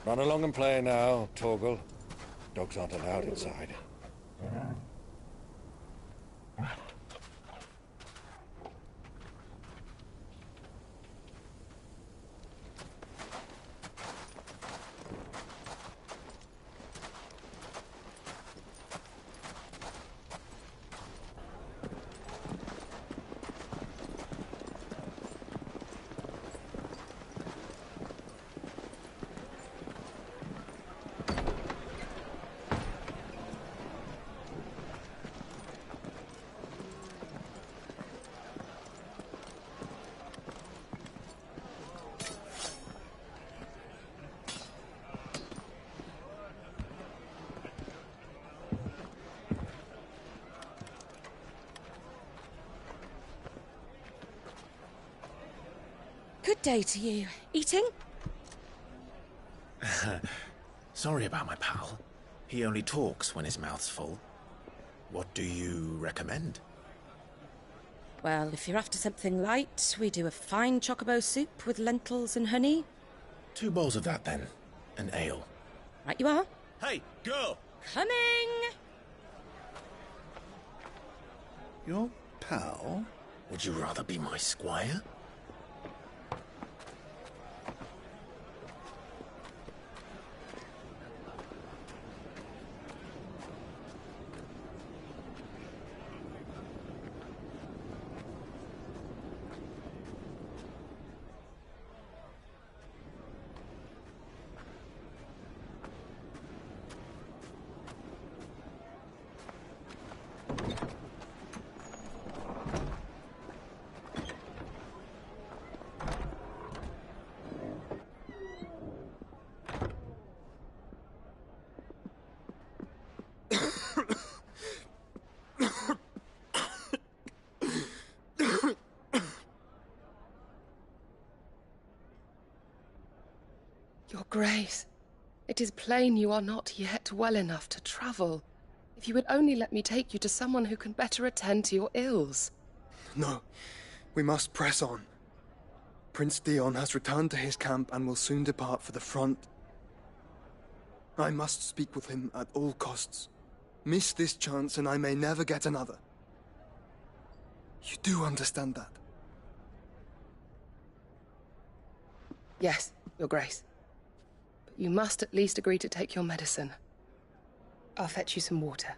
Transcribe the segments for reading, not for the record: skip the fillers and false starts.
Run along and play now, Torgal. Dogs aren't allowed inside. Good day to you. Eating? Sorry about my pal. He only talks when his mouth's full. What do you recommend? Well, if you're after something light, we do a fine chocobo soup with lentils and honey. 2 bowls of that, then. An ale. Right you are. Hey, girl! Coming! Your pal? Would you rather be my squire? Your Grace, it is plain you are not yet well enough to travel. If you would only let me take you to someone who can better attend to your ills. No, we must press on. Prince Dion has returned to his camp and will soon depart for the front. I must speak with him at all costs. Miss this chance and I may never get another. You do understand that? Yes, Your Grace. But you must at least agree to take your medicine. I'll fetch you some water.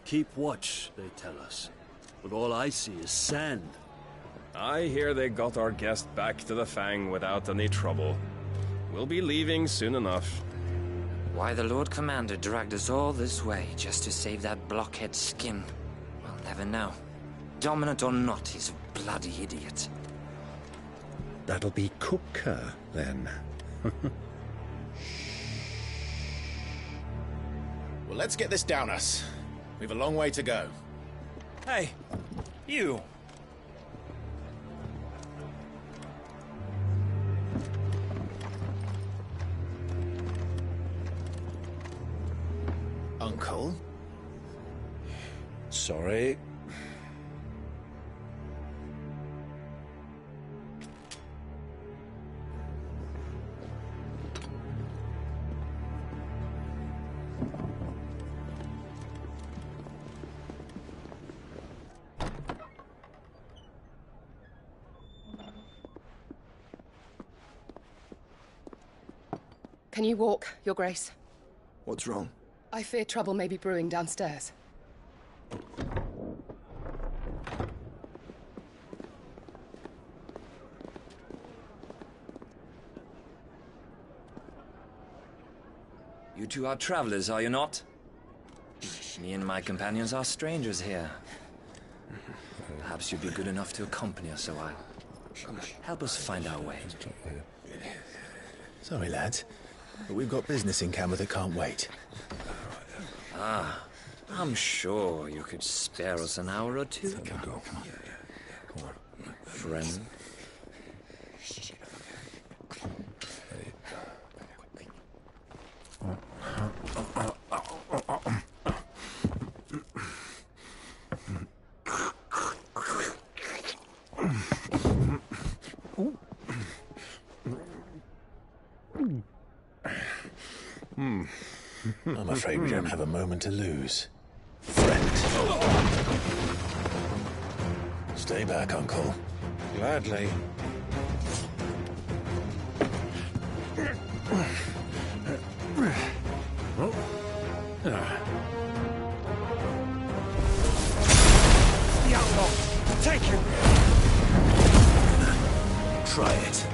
Keep watch, they tell us. But all I see is sand. I hear they got our guest back to the Fang without any trouble. We'll be leaving soon enough. Why the Lord Commander dragged us all this way just to save that blockhead's skin, we'll never know. Dominant or not, he's a bloody idiot. That'll be Cooker, then. Well, let's get this down us. We've a long way to go. Hey, you! Uncle? Sorry. Can you walk, Your Grace? What's wrong? I fear trouble may be brewing downstairs. You two are travelers, are you not? Me and my companions are strangers here. Perhaps you'd be good enough to accompany us a while. Help us find our way. Sorry, lads, but we've got business in camera that can't wait. Ah, I'm sure you could spare us an hour or two. Go. Friend. I'm afraid we don't have a moment to lose. Friend. Stay back, Uncle. Gladly. Take him! Try it.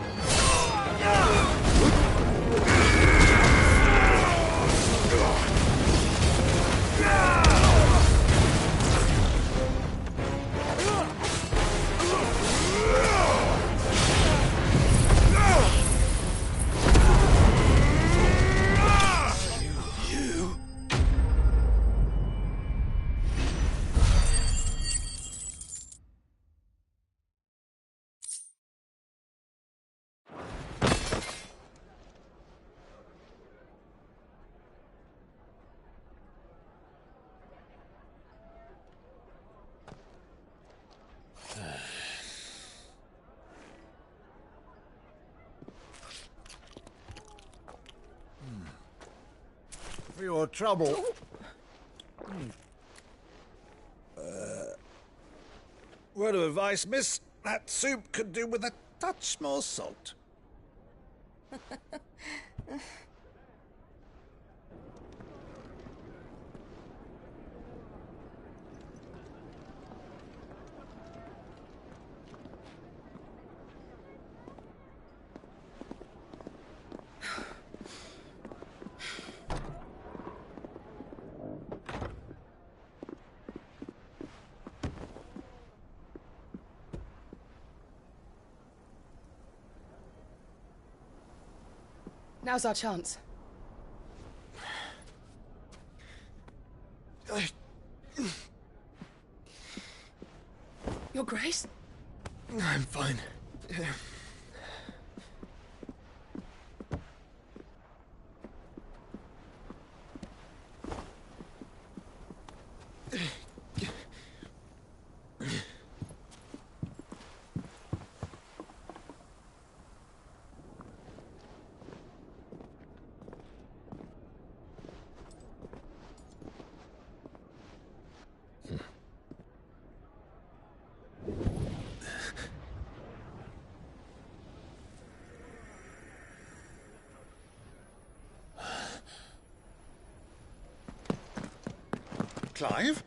For your trouble. Word of advice, miss. That soup could do with a touch more salt. Now's our chance. Your Grace? I'm fine. Clive?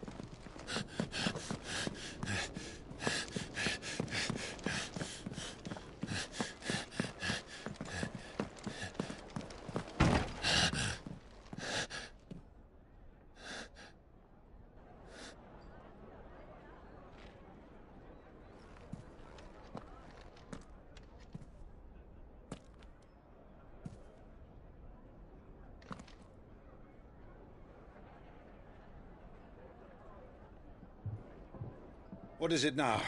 What is it now?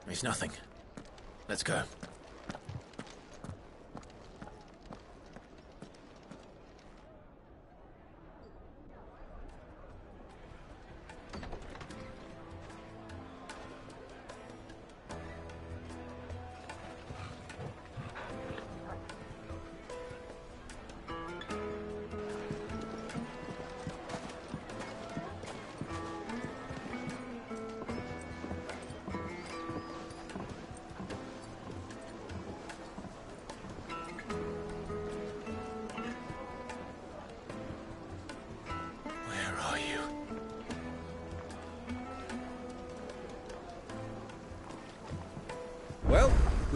It's nothing. Let's go.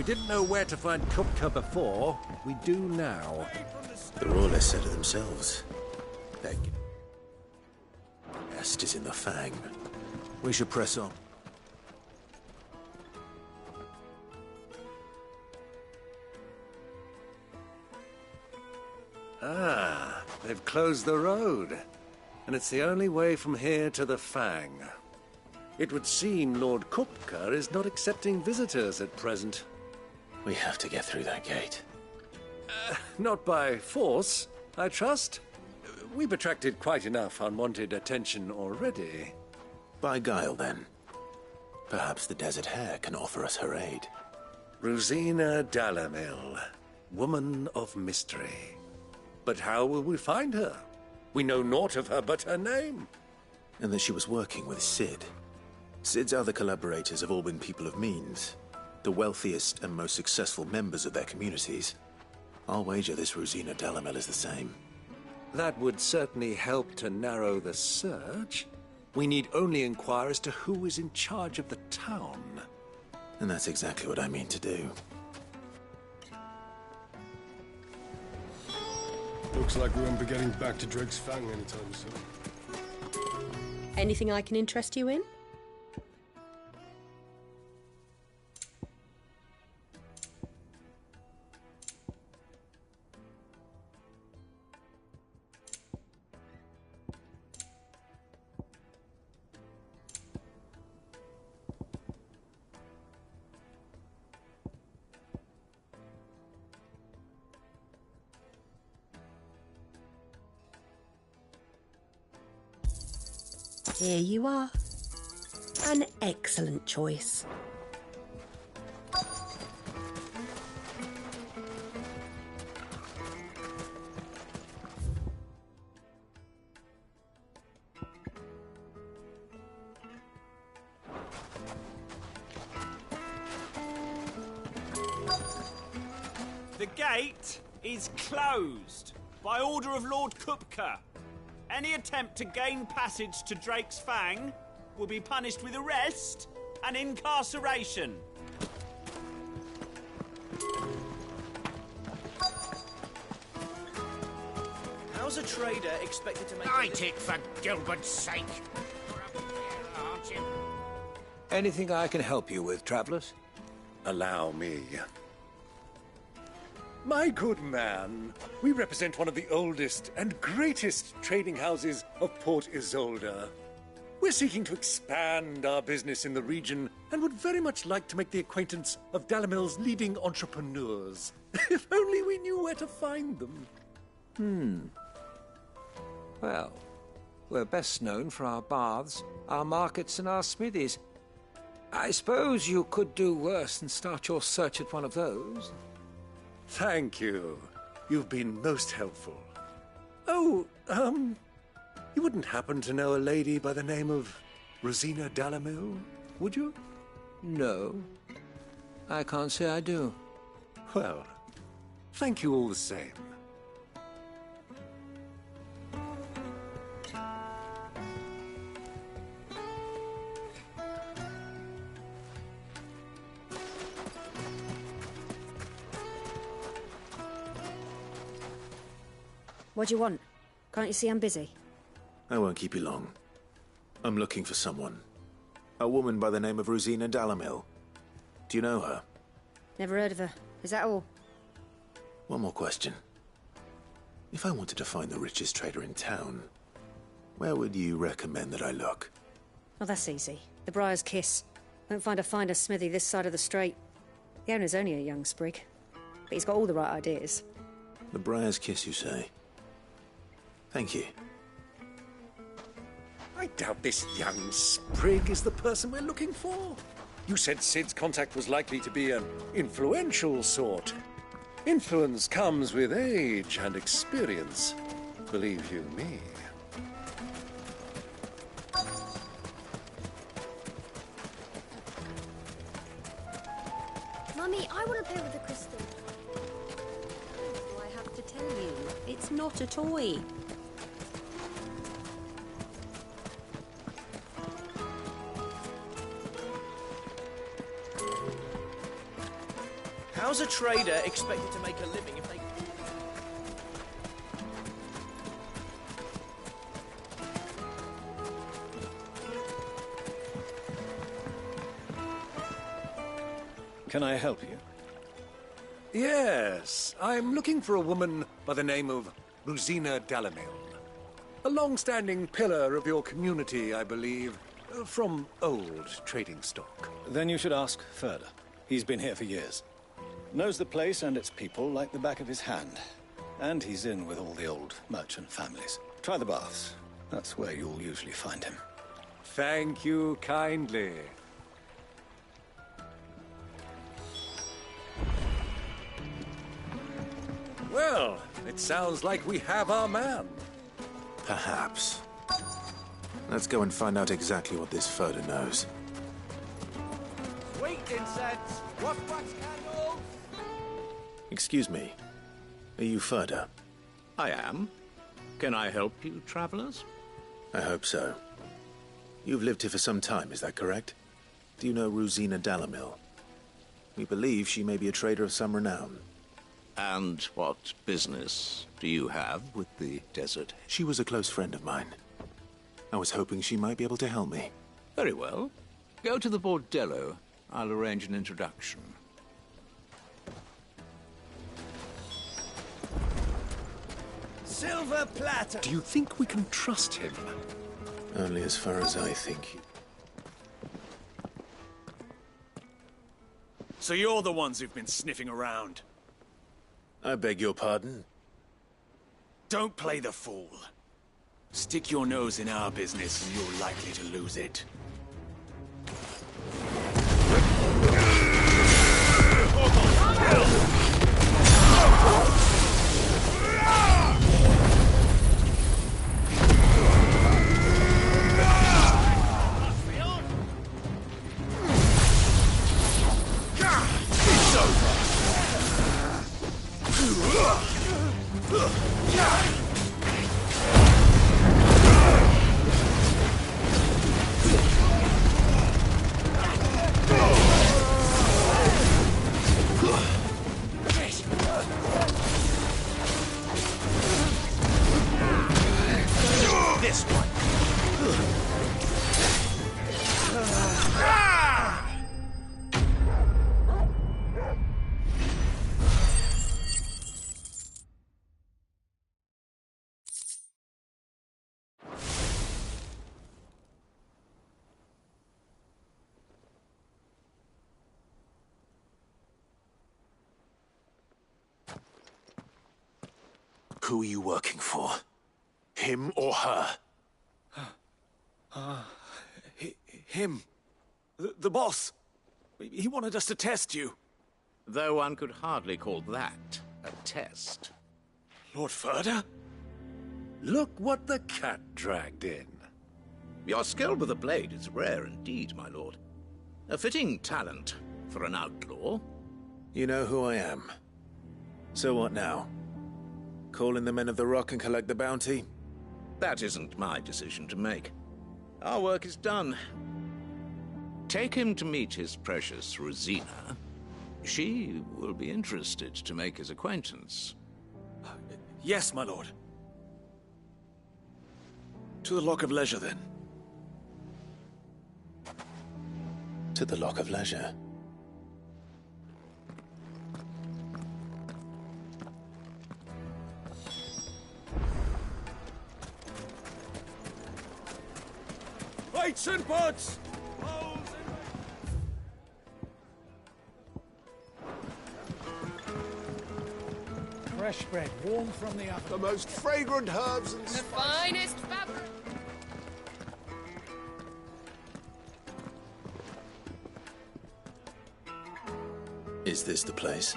we didn't know where to find Kupka before, we do now. The Royalists said it themselves. Their best is in the Fang. We should press on. Ah, they've closed the road. And it's the only way from here to the Fang. It would seem Lord Kupka is not accepting visitors at present. We have to get through that gate. Not by force, I trust. We've attracted quite enough unwanted attention already. By guile, then. Perhaps the Desert Hare can offer us her aid. Rosina Dalamil, woman of mystery. But how will we find her? We know naught of her but her name. And that she was working with Sid. Sid's other collaborators have all been people of means, the wealthiest and most successful members of their communities. I'll wager this Rosina Dalamel is the same. That would certainly help to narrow the search. We need only inquire as to who is in charge of the town. And that's exactly what I mean to do. Looks like we won't be getting back to Drake's Fang anytime soon. Anything I can interest you in? Here you are. An excellent choice. The gate is closed by order of Lord Kupka. Any attempt to gain passage to Drake's Fang will be punished with arrest and incarceration. How's a trader expected to make Light it, for Gilbert's sake! Aren't you? Anything I can help you with, travelers? Allow me. My good man, we represent one of the oldest and greatest trading houses of Port Isolde. We're seeking to expand our business in the region and would very much like to make the acquaintance of Dalamil's leading entrepreneurs. If only we knew where to find them. Well, we're best known for our baths, our markets, and our smithies. I suppose you could do worse than start your search at one of those. Thank you. You've been most helpful. Oh, you wouldn't happen to know a lady by the name of Rosina Dalamil, would you? No. I can't say I do. Well, thank you all the same. What do you want? Can't you see I'm busy? I won't keep you long. I'm looking for someone. A woman by the name of Rosina Dalamil. Do you know her? Never heard of her. Is that all? One more question. If I wanted to find the richest trader in town, where would you recommend that I look? Well, that's easy. The Briar's Kiss. Won't find a finer smithy this side of the strait. The owner's only a young sprig, but he's got all the right ideas. The Briar's Kiss, you say? Thank you. I doubt this young sprig is the person we're looking for. You said Sid's contact was likely to be an influential sort. Influence comes with age and experience, believe you me. Mummy, I want to play with the crystal. I have to tell you, it's not a toy. How's a trader expected to make a living if they... Can I help you? Yes, I'm looking for a woman by the name of Rosina Dalamil. A long-standing pillar of your community, I believe, from old trading stock. Then you should ask Ferda. He's been here for years. Knows the place and its people like the back of his hand. And he's in with all the old merchant families. Try the baths. That's where you'll usually find him. Thank you kindly. Well, it sounds like we have our man. Perhaps. Let's go and find out exactly what this Ferda knows. Sweet incense! What wax candles? Excuse me. Are you Ferda? I am. Can I help you, travelers? I hope so. You've lived here for some time, is that correct? Do you know Rosina Dalamil? We believe she may be a trader of some renown. And what business do you have with the desert? She was a close friend of mine. I was hoping she might be able to help me. Very well. Go to the bordello. I'll arrange an introduction. Silver platter! Do you think we can trust him? Only as far as I think. So you're the ones who've been sniffing around? I beg your pardon? Don't play the fool. Stick your nose in our business and you're likely to lose it. This one. Who are you working for? Him or her? Him. The boss. He wanted us to test you. Though one could hardly call that a test. Lord Ferda? Look what the cat dragged in. Your skill with a blade is rare indeed, my lord. A fitting talent for an outlaw. You know who I am. So what now? Call in the Men of the Rock and collect the bounty? That isn't my decision to make. Our work is done. Take him to meet his precious Rosina. She will be interested to make his acquaintance. Yes, my lord. To the Lock of Leisure, then. To the Lock of Leisure. Weights and butts! Fresh bread, warm from the oven. The most fragrant herbs and The finest fabric. Is this the place?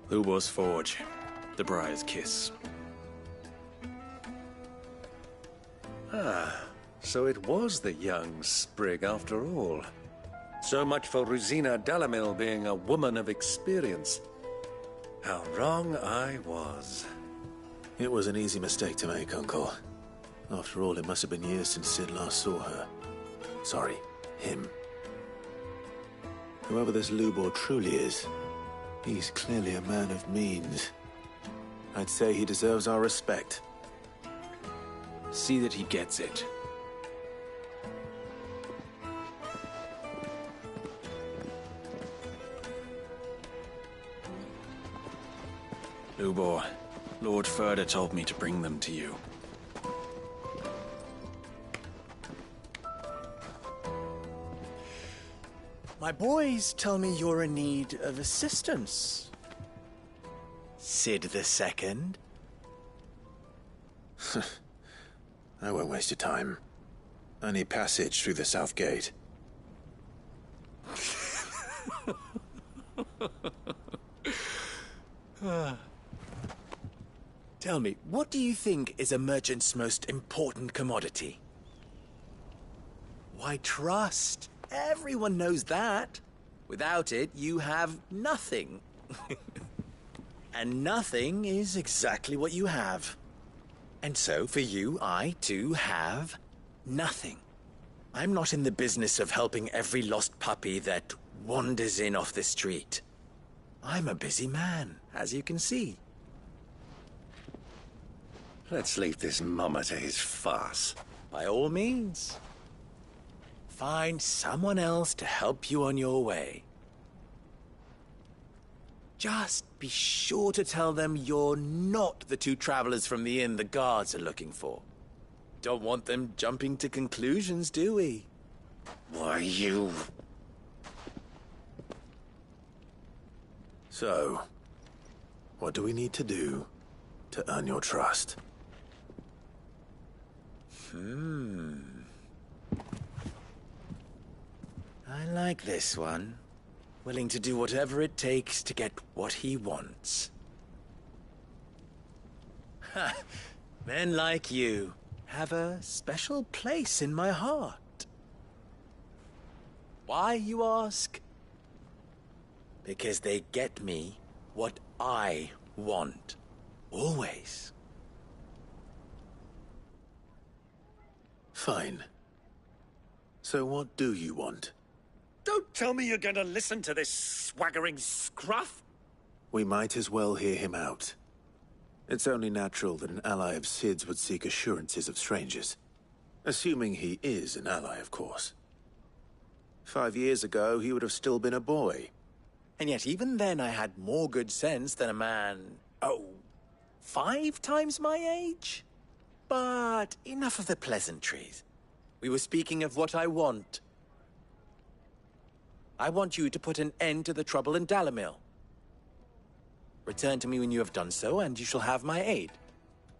Lubor's Forge. The Briar's Kiss. Ah, so it was the young sprig after all. So much for Rosina Dalamil being a woman of experience. How wrong I was. It was an easy mistake to make, Uncle. After all, it must have been years since Sid last saw her. Sorry, him. Whoever this Lubor truly is, he's clearly a man of means. I'd say he deserves our respect. See that he gets it. Lubor, Lord Furder told me to bring them to you. My boys tell me you're in need of assistance. Sid the Second? I won't waste your time. I need passage through the south gate. Tell me, what do you think is a merchant's most important commodity? Why, trust. Everyone knows that. Without it, you have nothing. And nothing is exactly what you have. And so, for you, I, too, have nothing. I'm not in the business of helping every lost puppy that wanders in off the street. I'm a busy man, as you can see. Let's leave this mummer to his farce. By all means. Find someone else to help you on your way. Just be sure to tell them you're not the two travelers from the inn the guards are looking for. Don't want them jumping to conclusions, do we? Why, you... So, what do we need to do to earn your trust? I like this one. Willing to do whatever it takes to get what he wants. Ha! Men like you have a special place in my heart. Why, you ask? Because they get me what I want. Always. Fine. So what do you want? Don't tell me you're going to listen to this swaggering scruff! We might as well hear him out. It's only natural that an ally of Sid's would seek assurances of strangers. Assuming he is an ally, of course. 5 years ago, he would have still been a boy. And yet even then I had more good sense than a man, 5 times my age? But enough of the pleasantries. We were speaking of what I want. I want you to put an end to the trouble in Dalamil. Return to me when you have done so, and you shall have my aid.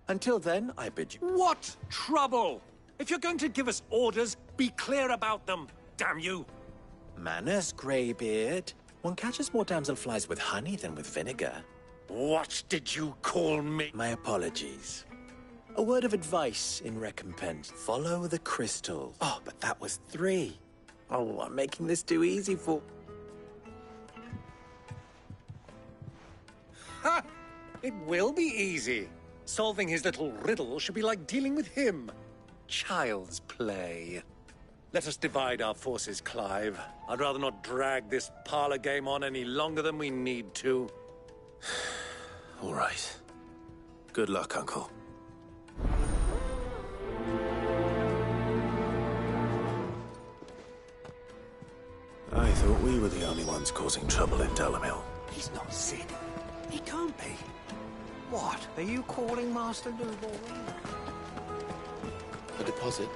Until then, I bid you... What trouble? If you're going to give us orders, be clear about them, damn you! Manners, Greybeard. One catches more damselflies with honey than with vinegar. What did you call me? My apologies. A word of advice in recompense. Follow the crystals. Oh, but that was 3. Oh, I'm making this too easy for... Ha! It will be easy. Solving his little riddle should be like dealing with him. Child's play. Let us divide our forces, Clive. I'd rather not drag this parlor game on any longer than we need to. All right. Good luck, Uncle. I thought we were the only ones causing trouble in Dalamil. He's not Sid. He can't be. What are you calling Master Lubor? A deposit?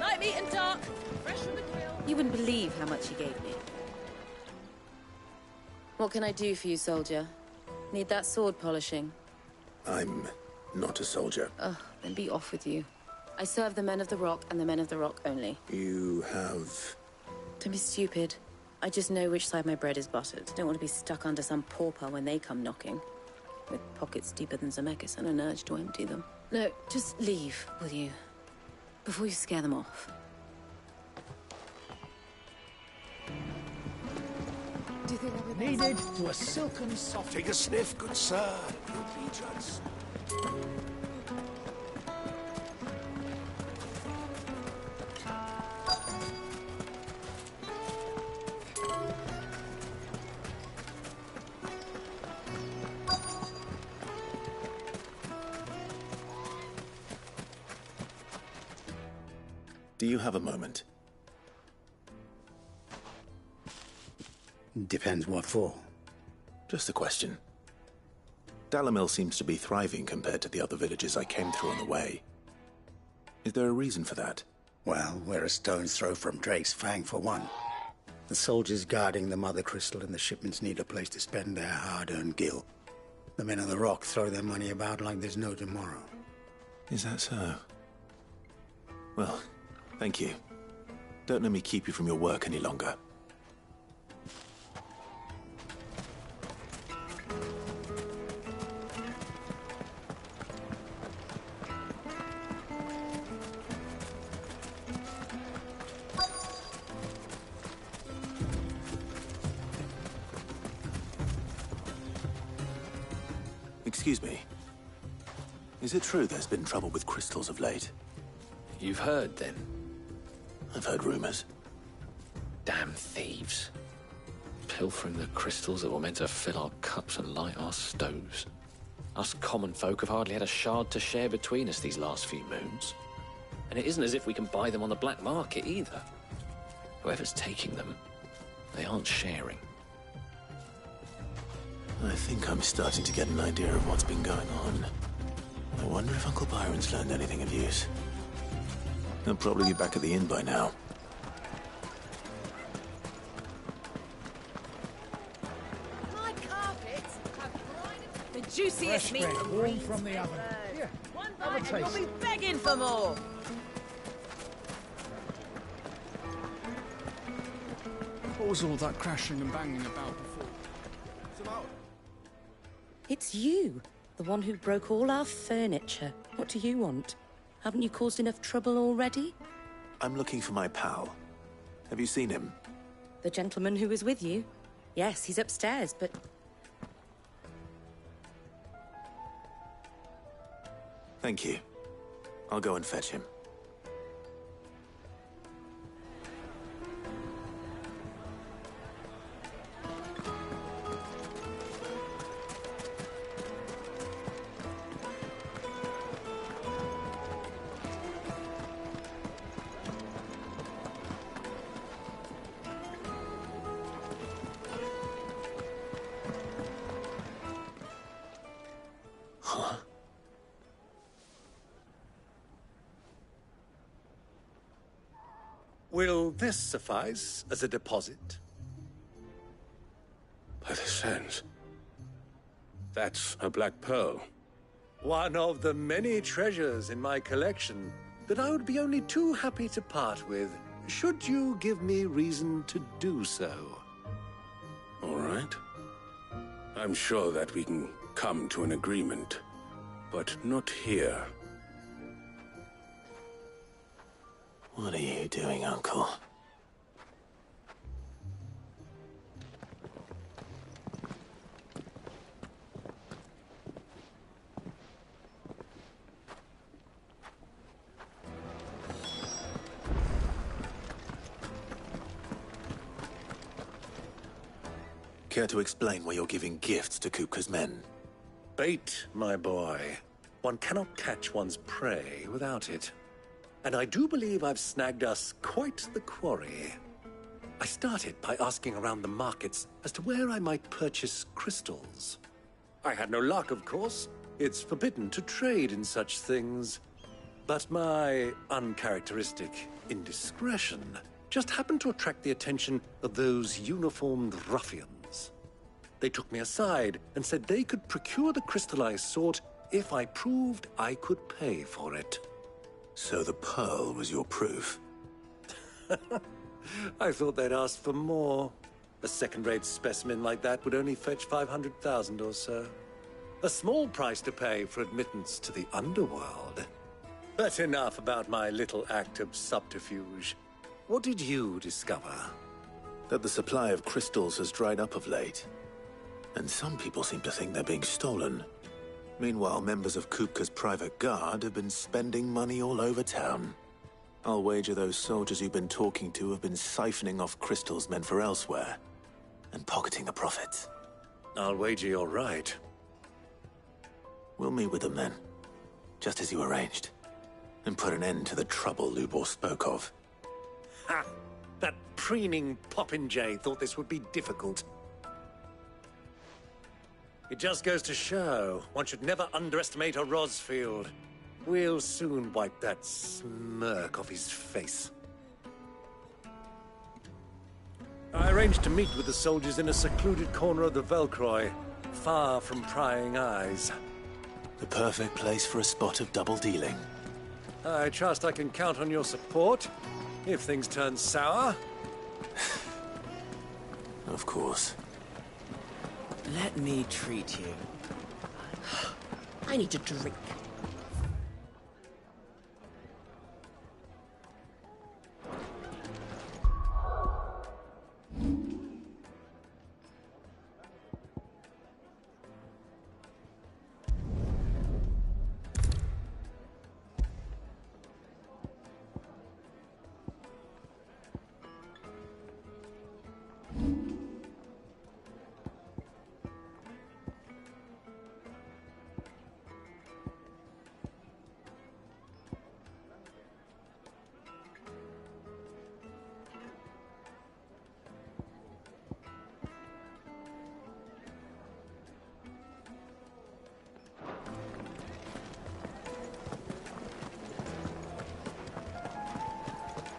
Light meat and dark, fresh from the grill. You wouldn't believe how much he gave me. What can I do for you, soldier? Need that sword polishing? I'm not a soldier. Ugh, then be off with you. I serve the men of the Rock and the men of the Rock only. You have... Don't be stupid. I just know which side my bread is buttered. Don't want to be stuck under some pauper when they come knocking. With pockets deeper than Zemeckis and an urge to empty them. No, just leave, will you? Before you scare them off. Do you think I'll be Needed to a silken soft... Take a sniff, good sir. You'll be judged. Do you have a moment? Depends what for. Just a question. Dalamil seems to be thriving compared to the other villages I came through on the way. Is there a reason for that? Well, we're a stone's throw from Drake's Fang, for one. The soldiers guarding the Mother Crystal and the shipments need a place to spend their hard-earned gil. The men of the Rock throw their money about like there's no tomorrow. Is that so? Well, thank you. Don't let me keep you from your work any longer. Excuse me. Is it true there's been trouble with crystals of late? You've heard, then? I've heard rumors. Damn thieves. Pilfering the crystals that were meant to fill our cups and light our stoves. Us common folk have hardly had a shard to share between us these last few moons. And it isn't as if we can buy them on the black market either. Whoever's taking them, they aren't sharing. I think I'm starting to get an idea of what's been going on. I wonder if Uncle Byron's learned anything of use. He'll probably be back at the inn by now. My carpets have the juiciest Fresh meat. bread, warm from the oven. Here, One have a bite and taste. you'll be begging for more. What was all that crashing and banging about before? It's you, the one who broke all our furniture. What do you want? Haven't you caused enough trouble already? I'm looking for my pal. Have you seen him? The gentleman who was with you? Yes, he's upstairs, but... Thank you. I'll go and fetch him. Will this suffice as a deposit? By the sands. That's a black pearl. One of the many treasures in my collection that I would be only too happy to part with, should you give me reason to do so. All right. I'm sure that we can come to an agreement, but not here. What are you doing, Uncle? Care to explain why you're giving gifts to Kupka's men? Bait, my boy. One cannot catch one's prey without it. And I do believe I've snagged us quite the quarry. I started by asking around the markets as to where I might purchase crystals. I had no luck, of course. It's forbidden to trade in such things. But my uncharacteristic indiscretion just happened to attract the attention of those uniformed ruffians. They took me aside and said they could procure the crystal I sought if I proved I could pay for it. So the pearl was your proof? I thought they'd ask for more. A second-rate specimen like that would only fetch 500,000 or so. A small price to pay for admittance to the underworld. But enough about my little act of subterfuge. What did you discover? That the supply of crystals has dried up of late. And some people seem to think they're being stolen. Meanwhile, members of Kupka's private guard have been spending money all over town. I'll wager those soldiers you've been talking to have been siphoning off crystals meant for elsewhere, and pocketing the profits. I'll wager you're right. We'll meet with them then, just as you arranged. and put an end to the trouble Lubor spoke of. Ha! That preening popinjay thought this would be difficult. It just goes to show, one should never underestimate a Rosfield. We'll soon wipe that smirk off his face. I arranged to meet with the soldiers in a secluded corner of the Velcroy, far from prying eyes. The perfect place for a spot of double dealing. I trust I can count on your support, if things turn sour. Of course. Let me treat you. I need a drink.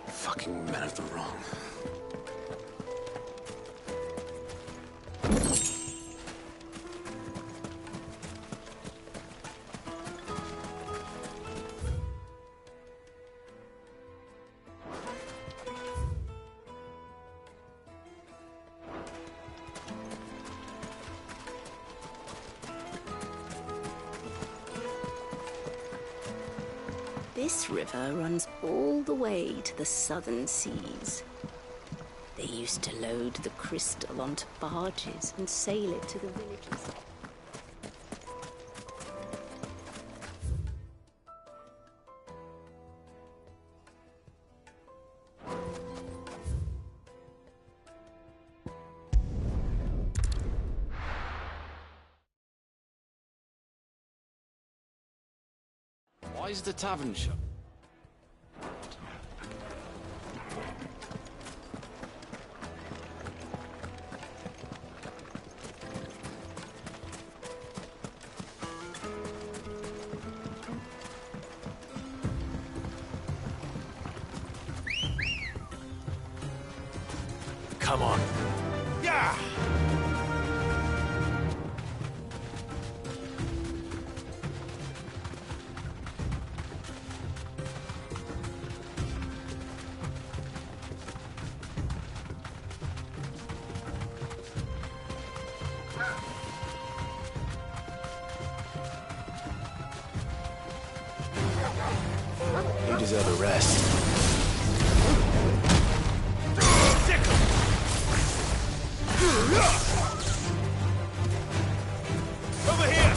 Fucking men of the wrong. This river runs all the way to the southern seas. They used to load the crystal onto barges and sail it to the villages. Why is the tavern shut? Come on. Yeah! You deserve a rest. Over here!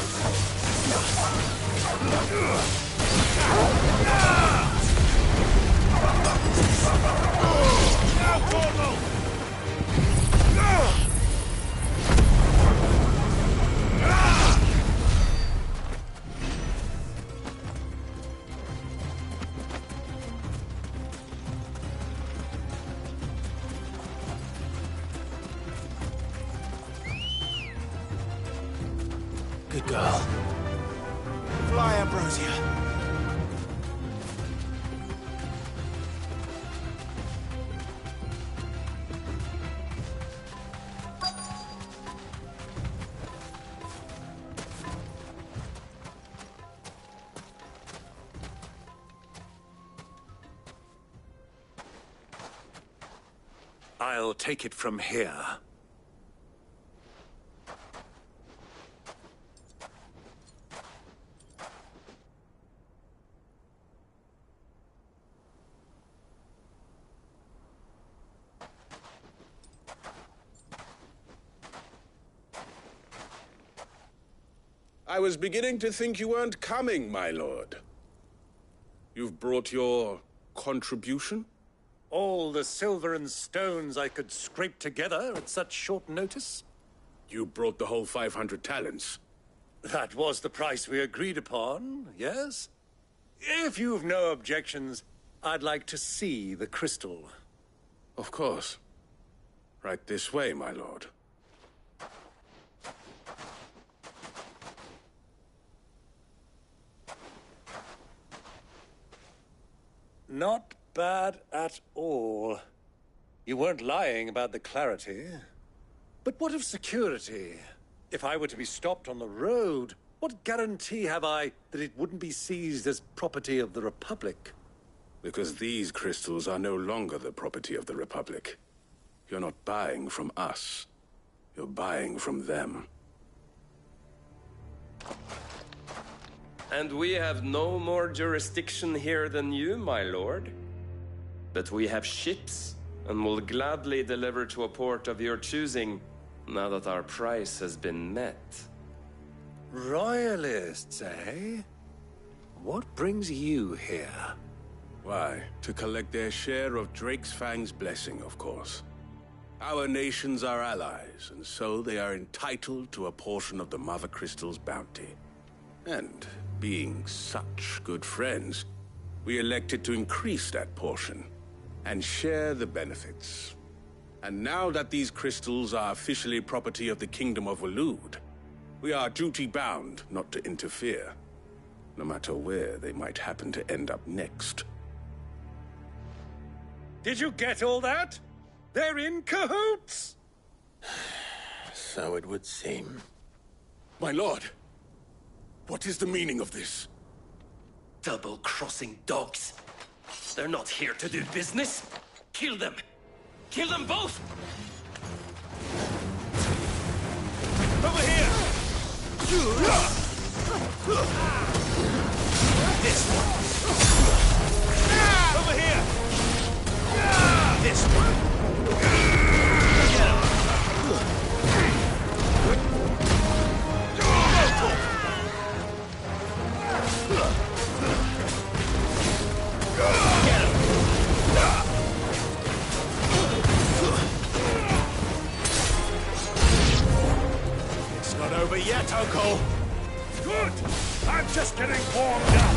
Now, Corvo! Good girl. Fly, Ambrosia. I'll take it from here. I was beginning to think you weren't coming, my lord. You've brought your contribution? All the silver and stones I could scrape together at such short notice? You brought the whole 500 talents. That was the price we agreed upon, yes? If you've no objections, I'd like to see the crystal. Of course. Right this way, my lord. Not bad at all. You weren't lying about the clarity. But what of security? If I were to be stopped on the road, what guarantee have I that it wouldn't be seized as property of the Republic? Because these crystals are no longer the property of the Republic. You're not buying from us. You're buying from them. And we have no more jurisdiction here than you, my lord. But we have ships, and will gladly deliver to a port of your choosing, now that our price has been met. Royalists, eh? What brings you here? Why, to collect their share of Drake's Fang's blessing, of course. Our nations are allies, and so they are entitled to a portion of the Mother Crystal's bounty. And, being such good friends, we elected to increase that portion and share the benefits. And now that these crystals are officially property of the Kingdom of Waloed, we are duty-bound not to interfere, no matter where they might happen to end up next. Did you get all that? They're in cahoots! So it would seem. My lord, what is the meaning of this? Double-crossing dogs. They're not here to do business. Kill them! Kill them both! Over here! This one! Over here! This one! Get him! It's not over yet, Uncle! Good! I'm just getting warmed up!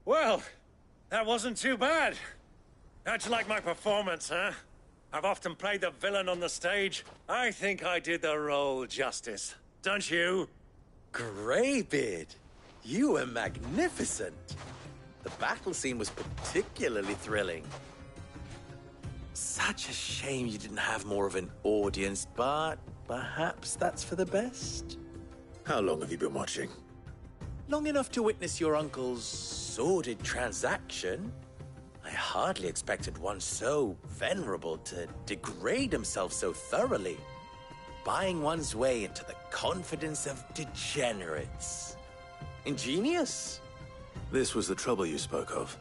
Well, that wasn't too bad. How'd you like my performance, huh? I've often played the villain on the stage. I think I did the role justice. Don't you? Greybeard. You were magnificent. The battle scene was particularly thrilling. Such a shame you didn't have more of an audience, but perhaps that's for the best. How long have you been watching? Long enough to witness your uncle's sordid transaction. I hardly expected one so venerable to degrade himself so thoroughly, buying one's way into the confidence of degenerates. Ingenious. This was the trouble you spoke of.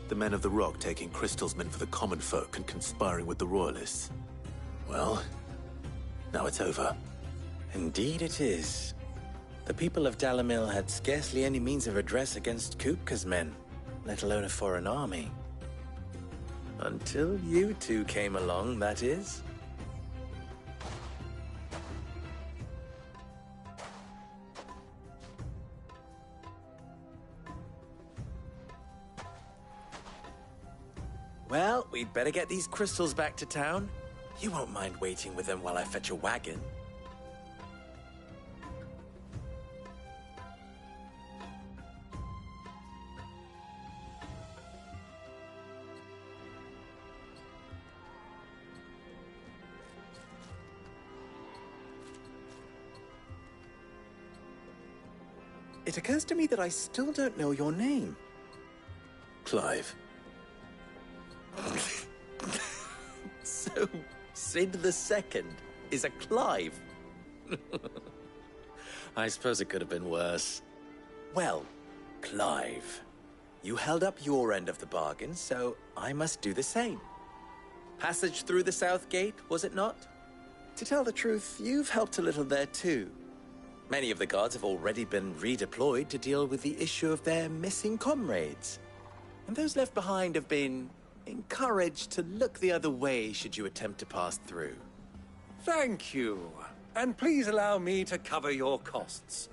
The men of the Rock taking crystals meant for the common folk and conspiring with the Royalists. Well, now it's over. Indeed it is. The people of Dalamil had scarcely any means of redress against Kupka's men, let alone a foreign army. Until you two came along, that is. Well, we'd better get these crystals back to town. You won't mind waiting with them while I fetch a wagon. It occurs to me that I still don't know your name. Clive. So, Sid the Second is a Clive. I suppose it could have been worse. Well, Clive, you held up your end of the bargain, so I must do the same. Passage through the South Gate, was it not? To tell the truth, you've helped a little there too. Many of the guards have already been redeployed to deal with the issue of their missing comrades. And those left behind have been encouraged to look the other way should you attempt to pass through. Thank you. And please allow me to cover your costs.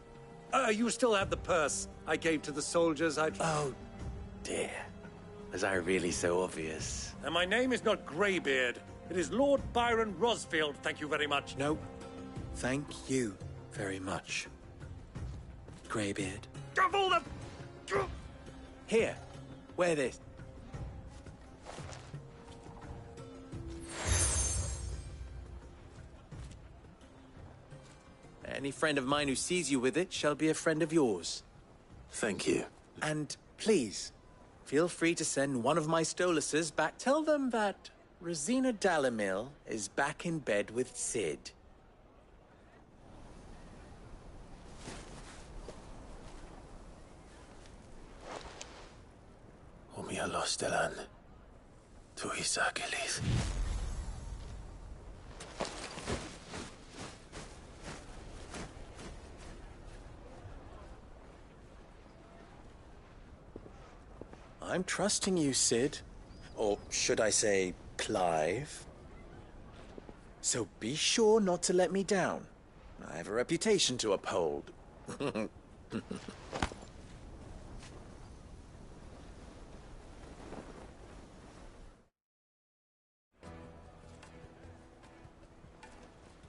You still have the purse I gave to the soldiers Oh, dear. Was I really so obvious? And my name is not Greybeard. It is Lord Byron Rosfield, thank you very much. No, thank you very much, Greybeard. Of all the... Here, wear this. Any friend of mine who sees you with it shall be a friend of yours. Thank you. And please, feel free to send one of my Stoluses back. Tell them that Rosina Dalamil is back in bed with Sid. Omia Lostelan. Tu Isakelis. I'm trusting you, Sid. Or should I say, Clive. So be sure not to let me down. I have a reputation to uphold.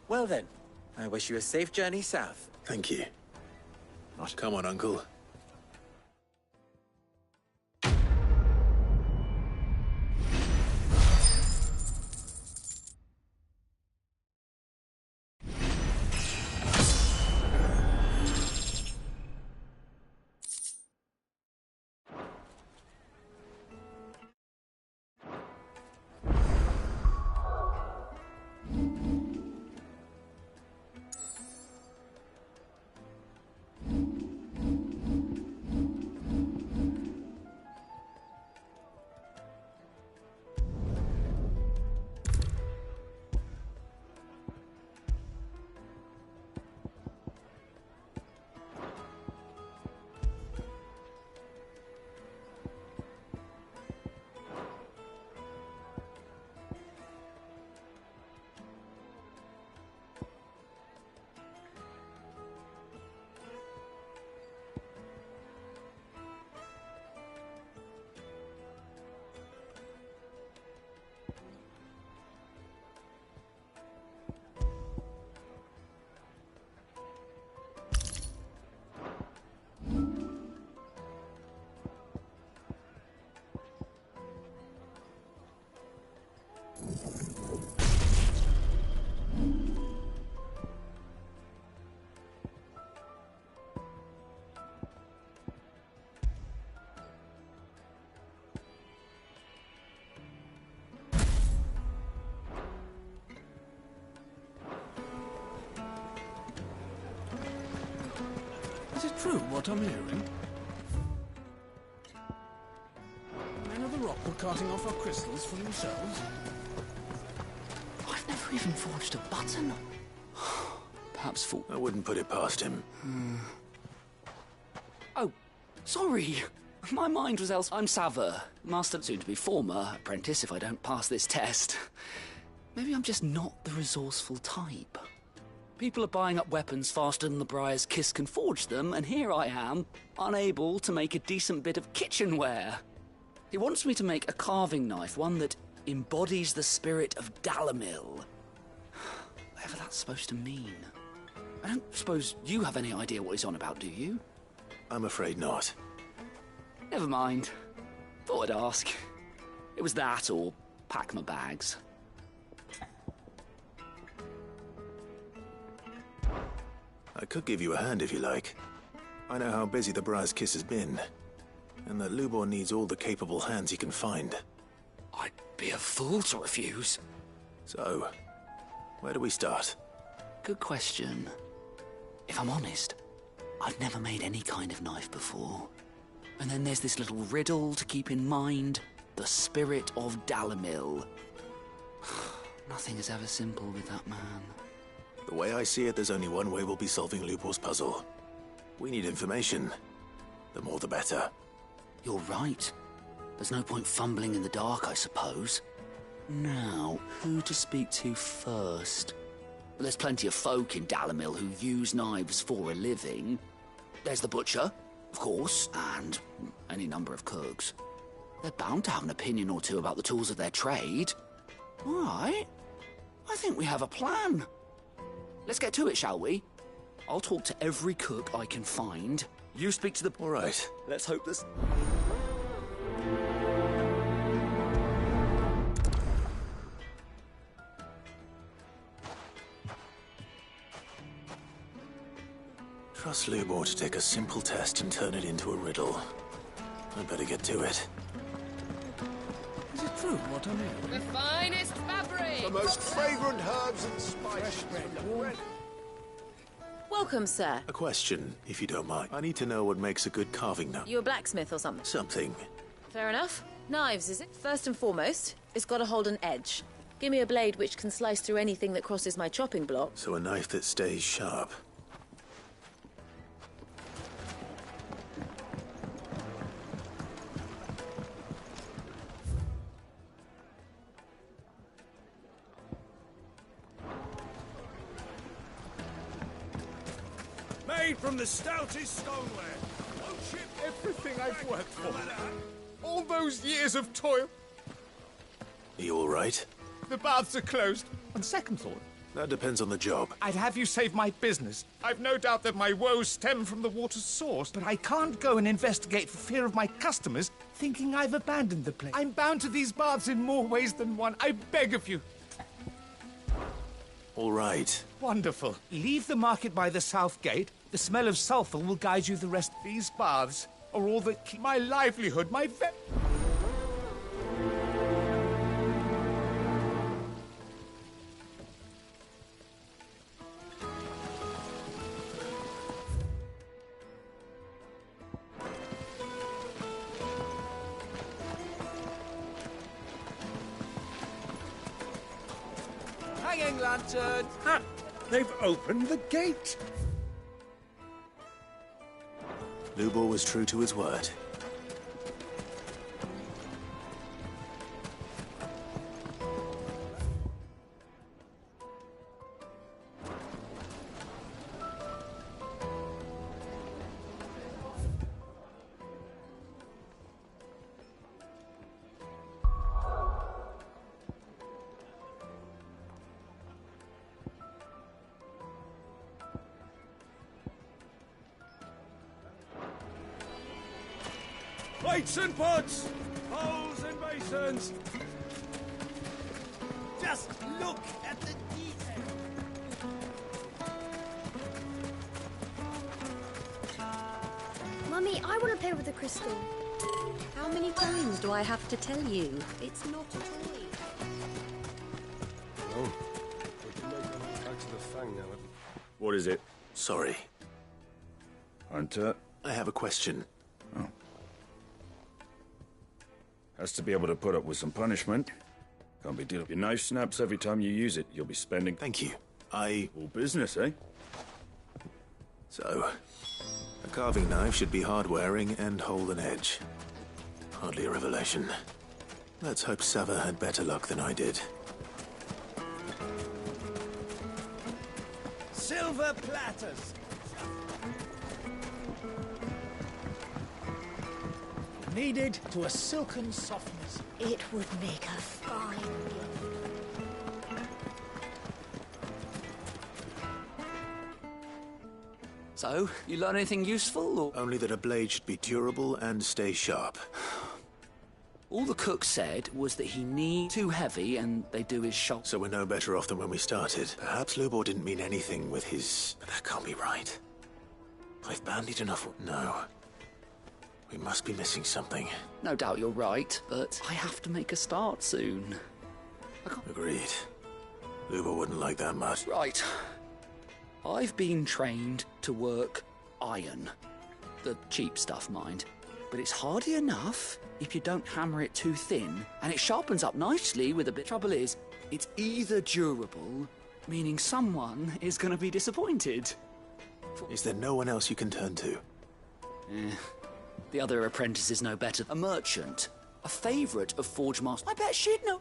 Well then, I wish you a safe journey south. Thank you. Come on, Uncle. true what I'm hearing? Men of the Rock were carting off our crystals for themselves? I've never even forged a button. Perhaps for... I wouldn't put it past him. Oh, sorry. My mind was else. I'm Saver, master, soon to be former apprentice if I don't pass this test. Maybe I'm just not the resourceful type. People are buying up weapons faster than the Briar's Kiss can forge them, and here I am, unable to make a decent bit of kitchenware. He wants me to make a carving knife, one that embodies the spirit of Dalamil. Whatever that's supposed to mean. I don't suppose you have any idea what he's on about, do you? I'm afraid not. Never mind. Thought I'd ask. It was that or pack my bags. I could give you a hand if you like. I know how busy the Briar's Kiss has been, and that Lubor needs all the capable hands he can find. I'd be a fool to refuse. So, where do we start? Good question. If I'm honest, I've never made any kind of knife before. And then there's this little riddle to keep in mind. The spirit of Dalamil. Nothing is ever simple with that man. The way I see it, there's only one way we'll be solving Lubor's puzzle. We need information. The more the better. You're right. There's no point fumbling in the dark, I suppose. Now, who to speak to first? Well, there's plenty of folk in Dalamil who use knives for a living. There's the butcher, of course, and any number of cooks. They're bound to have an opinion or two about the tools of their trade. All right. I think we have a plan. Let's get to it, shall we? I'll talk to every cook I can find. You speak to the... All right. Let's hope this... Trust Lubor to take a simple test and turn it into a riddle. I'd better get to it. Is it true what I'm hearing? The finest fabric! The most fragrant herbs and spices. Welcome, sir. A question, if you don't mind. I need to know what makes a good carving knife. You a blacksmith or something? Something. Fair enough. Knives, is it? First and foremost, it's got to hold an edge. Give me a blade which can slice through anything that crosses my chopping block. So a knife that stays sharp. Made from the stoutest stoneware. No chip. Everything I've worked for. All those years of toil. Are you all right? The baths are closed. On second thought, That depends on the job. I'd have you save my business. I've no doubt that my woes stem from the water's source, but I can't go and investigate for fear of my customers thinking I've abandoned the place. I'm bound to these baths in more ways than one. I beg of you. All right. Wonderful. Leave the market by the south gate. The smell of sulphur will guide you the rest. These baths are all that keep my livelihood, my Hanging lantern! Ha! They've opened the gate! Lubor was true to his word. Plates and pots! Bowls and basins! Just look at the detail! Mummy, I want to play with the crystal. How many times do I have to tell you? It's not a toy. Oh, we can make our way back to the Fang now. What is it? Sorry. Hunter. I have a question. Oh. Has to be able to put up with some punishment. Can't be dealing. Your knife snaps every time you use it. You'll be spending... Thank you. All business, eh? So, a carving knife should be hard-wearing and hold an edge. Hardly a revelation. Let's hope Sava had better luck than I did. Silver platters. Kneaded to a silken softness. It would make a fine gift. So, you learn anything useful, or...? Only that a blade should be durable and stay sharp. All the cook said was that he needs too heavy and they do his shop. So we're no better off than when we started. Perhaps Lubor didn't mean anything with his... But that can't be right. I've bandied enough... No. We must be missing something. No doubt you're right, but I have to make a start soon. Agreed. Lubor wouldn't like that much. Right. I've been trained to work iron. The cheap stuff, mind. But it's hardy enough if you don't hammer it too thin, and it sharpens up nicely with a bit. Trouble is, it's either durable, meaning someone is going to be disappointed. Is there no one else you can turn to? The other apprentices know better. A merchant, a favourite of Forge Master. I bet she'd know.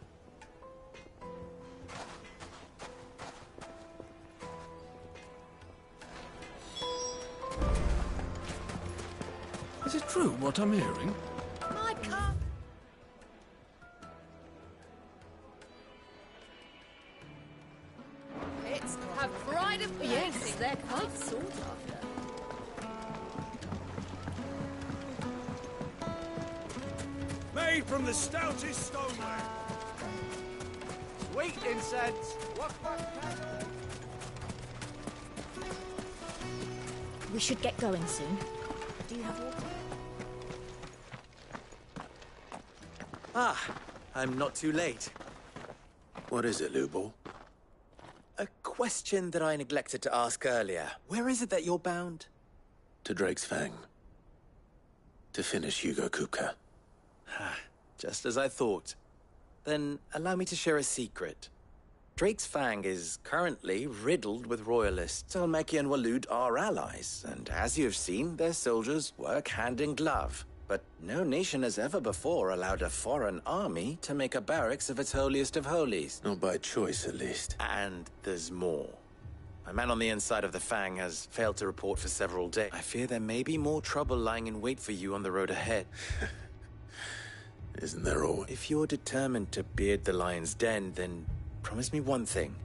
Is it true what I'm hearing? My cup. It's a bride of Yes, they're quite sought after. Made from the stoutest stoneware. Sweet incense. We should get going soon. Do you have water? Ah, I'm not too late. What is it, Lubor? A question that I neglected to ask earlier. Where is it that you're bound? To Drake's Fang. To finish Hugo Kupka. Just as I thought. Then allow me to share a secret. Drake's Fang is currently riddled with royalists. Salmeki and Walud are allies, and as you've seen, their soldiers work hand in glove. But no nation has ever before allowed a foreign army to make a barracks of its holiest of holies. Not by choice, at least. And there's more. A man on the inside of the Fang has failed to report for several days. I fear there may be more trouble lying in wait for you on the road ahead. Isn't there always? If you're determined to beard the lion's den, then promise me one thing.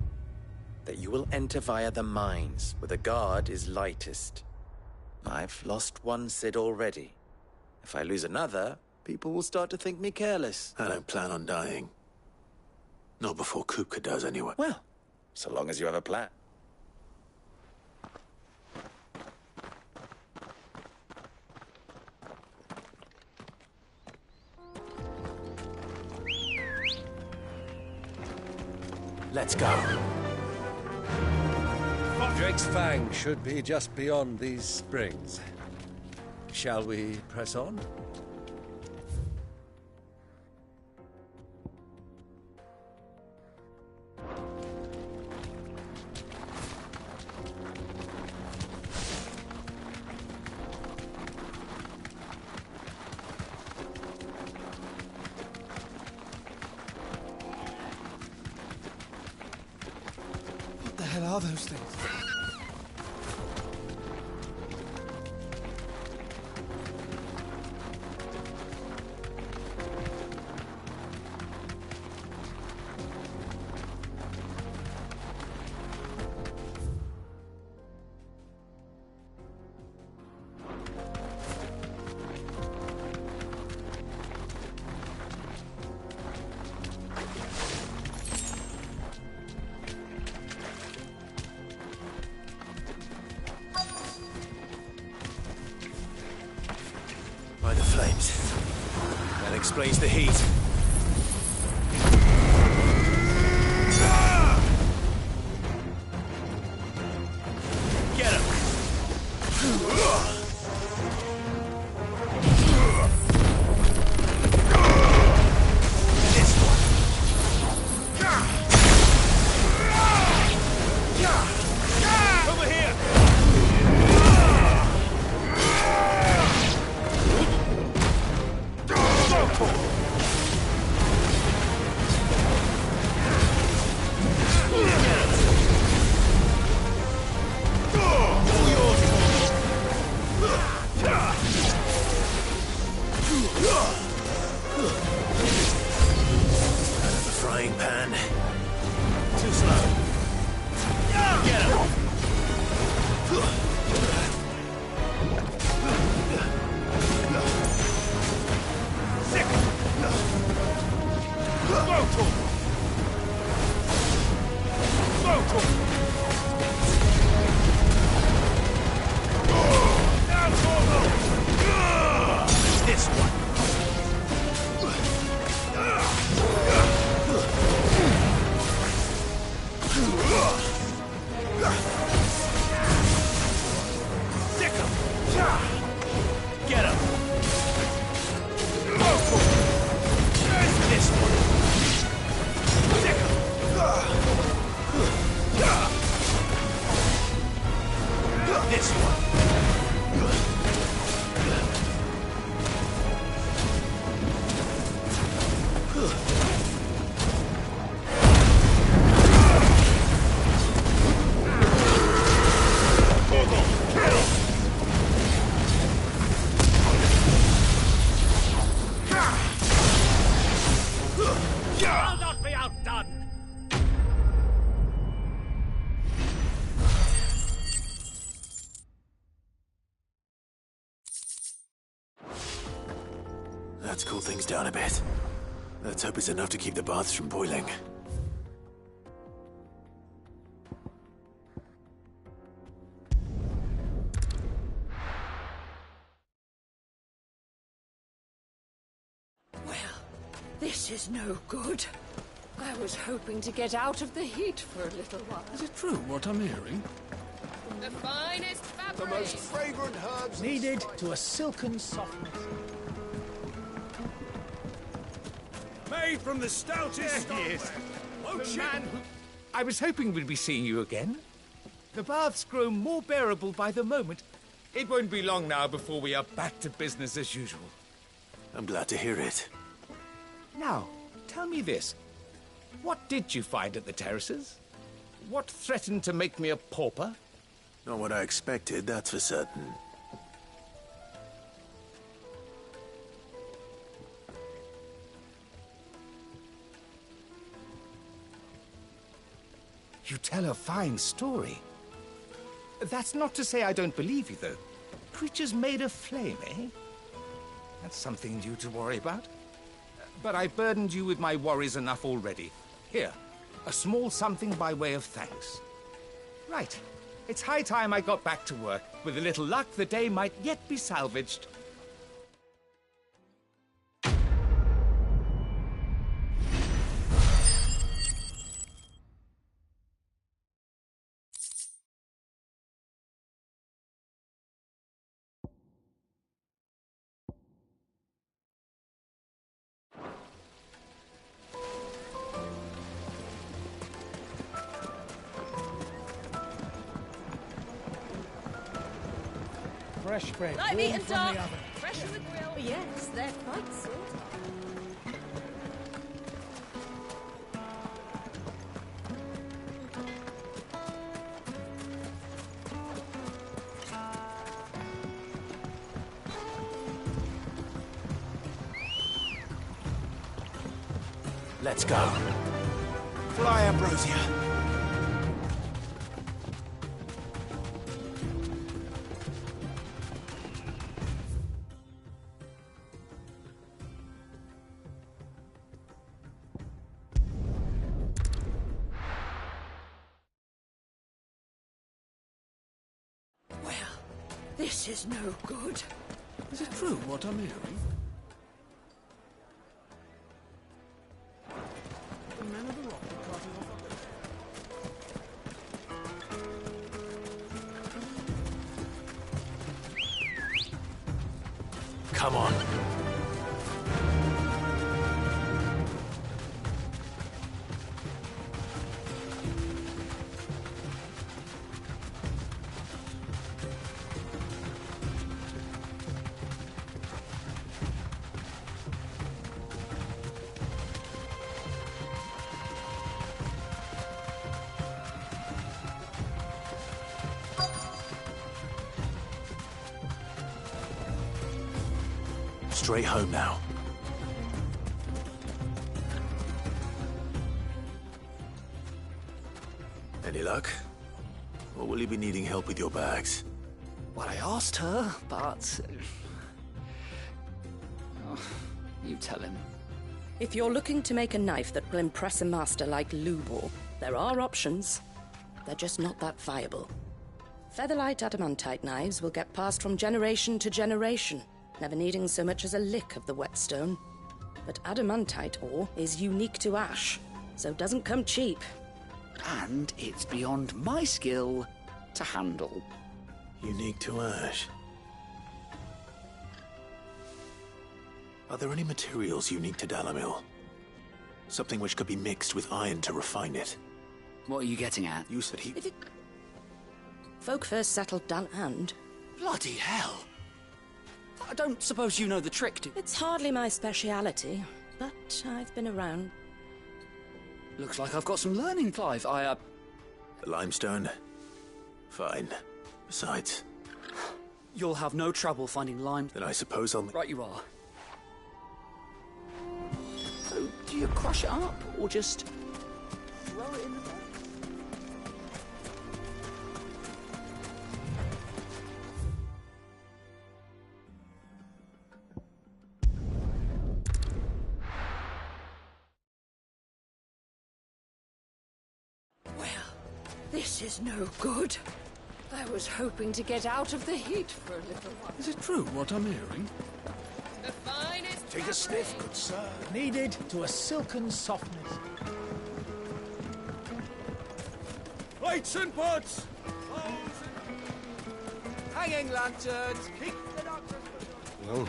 That you will enter via the mines, where the guard is lightest. I've lost one Cid already. If I lose another, people will start to think me careless. I don't plan on dying. Not before Kupka does, anyway. Well, so long as you have a plan. Let's go. Drake's Fang should be just beyond these springs. Shall we press on? What the hell are those things? By the flames. That explains the heat. Get him! Let's cool things down a bit. Let's hope it's enough to keep the baths from boiling. Well, this is no good. I was hoping to get out of the heat for a little while. Is it true what I'm hearing? The finest fabric. The most fragrant herbs needed to a silken softness. Made from the stoutest yes. The man who... I was hoping we'd be seeing you again. The baths grow more bearable by the moment. It won't be long now before we are back to business as usual. I'm glad to hear it. Now, tell me this. What did you find at the terraces? What threatened to make me a pauper? Not what I expected, that's for certain. You tell a fine story. That's not to say I don't believe you, though. Creatures made of flame, eh? That's something new to worry about. But I've burdened you with my worries enough already. Here, a small something by way of thanks. Right. It's high time I got back to work. With a little luck, the day might yet be salvaged. Fresh bread. Light warm meat and from dark. the oven. Fresh from the grill. Yes, they're quite sought after. Let's go. Fly, Ambrosia. Well, this is no good. Is it true what I'm hearing? The men of the rock are cutting off a... Come on. Straight home now. Any luck? Or will you be needing help with your bags? Well, I asked her, but... Oh, you tell him. If you're looking to make a knife that will impress a master like Lubor, there are options. They're just not that viable. Featherlight adamantite knives will get passed from generation to generation, never needing so much as a lick of the whetstone. But adamantite ore is unique to ash, so doesn't come cheap. And it's beyond my skill to handle. Unique to ash. Are there any materials unique to Dalamil? Something which could be mixed with iron to refine it? What are you getting at? You said he... Folk first settled down and... Bloody hell! I don't suppose you know the trick, do... It's hardly my speciality, but I've been around. Looks like I've got some learning, Clive. The limestone? Fine. Besides... You'll have no trouble finding lime... Then I suppose I'll... Right you are. So, do you crush it up, or just... throw it in the bag? This is no good. I was hoping to get out of the heat for a little while. Is it true what I'm hearing? The finest. Take a sniff, good sir. Kneaded to a silken softness. Lights and pots! Hanging lanterns! Keep the doctors. Well,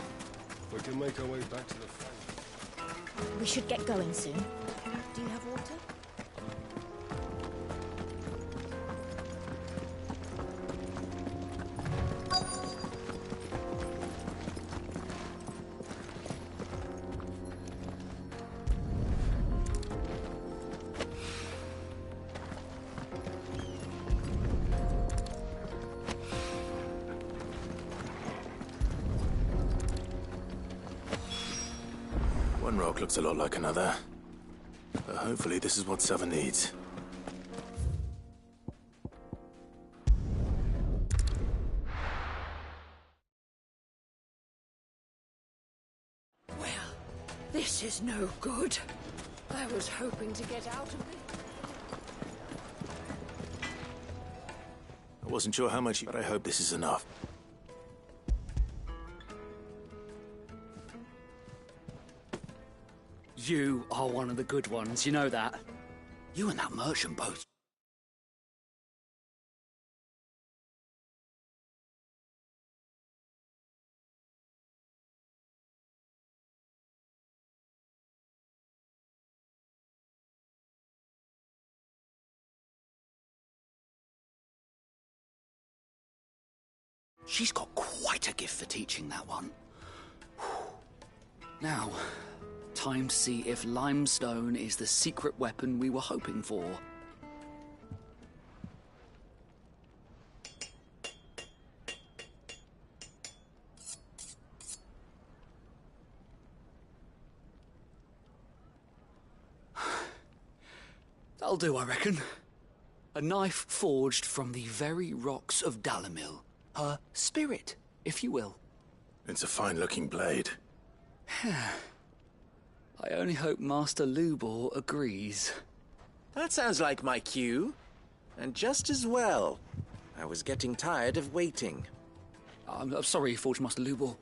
we can make our way back to the front. We should get going soon. Do you have water? One rock looks a lot like another. But hopefully this is what Sava needs. Well, this is no good. I was hoping to get out of it. I wasn't sure how much, but I hope this is enough. You are one of the good ones, you know that. You and that merchant boat. She's got quite a gift for teaching, that one. Now, time to see if limestone is the secret weapon we were hoping for. That'll do, I reckon. A knife forged from the very rocks of Dalamil. Her spirit, if you will. It's a fine-looking blade. I only hope Master Lubor agrees. That sounds like my cue. And just as well. I was getting tired of waiting. I'm sorry, Forge Master Lubor.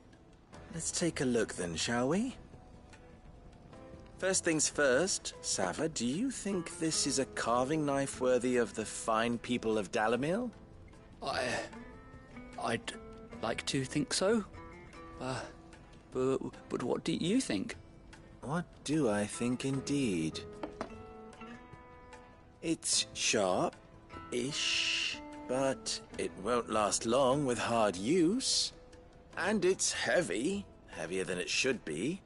Let's take a look then, shall we? First things first, Sava, do you think this is a carving knife worthy of the fine people of Dalamil? I'd like to think so. But what do you think? What do I think indeed? It's sharp-ish, but it won't last long with hard use. And it's heavy, heavier than it should be.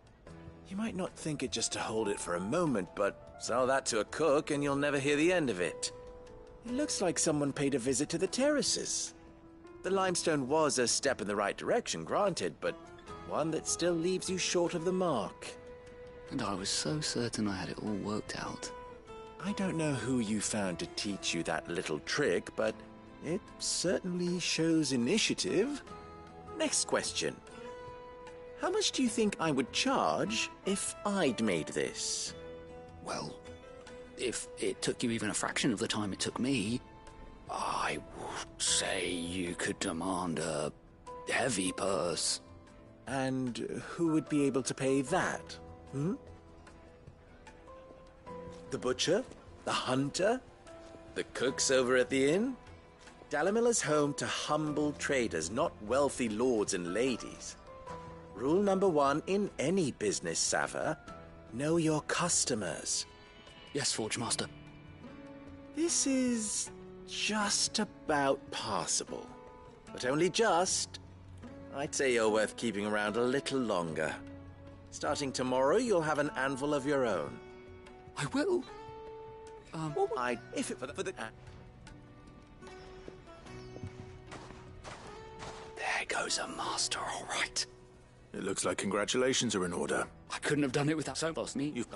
You might not think it just to hold it for a moment, but sell that to a cook and you'll never hear the end of it. It looks like someone paid a visit to the terraces. The limestone was a step in the right direction, granted, but one that still leaves you short of the mark. And I was so certain I had it all worked out. I don't know who you found to teach you that little trick, but it certainly shows initiative. Next question. How much do you think I would charge if I'd made this? Well, if it took you even a fraction of the time it took me, I would say you could demand a heavy purse. And who would be able to pay that? The butcher? The hunter? The cooks over at the inn? Dalamil is home to humble traders, not wealthy lords and ladies. Rule number 1 in any business, Sava, know your customers. Yes, Forge Master. This is just about passable. But only just. I'd say you're worth keeping around a little longer. Starting tomorrow, you'll have an anvil of your own. I will. If it for the There goes a master, all right. It looks like congratulations are in order. I couldn't have done it without so boss me. You've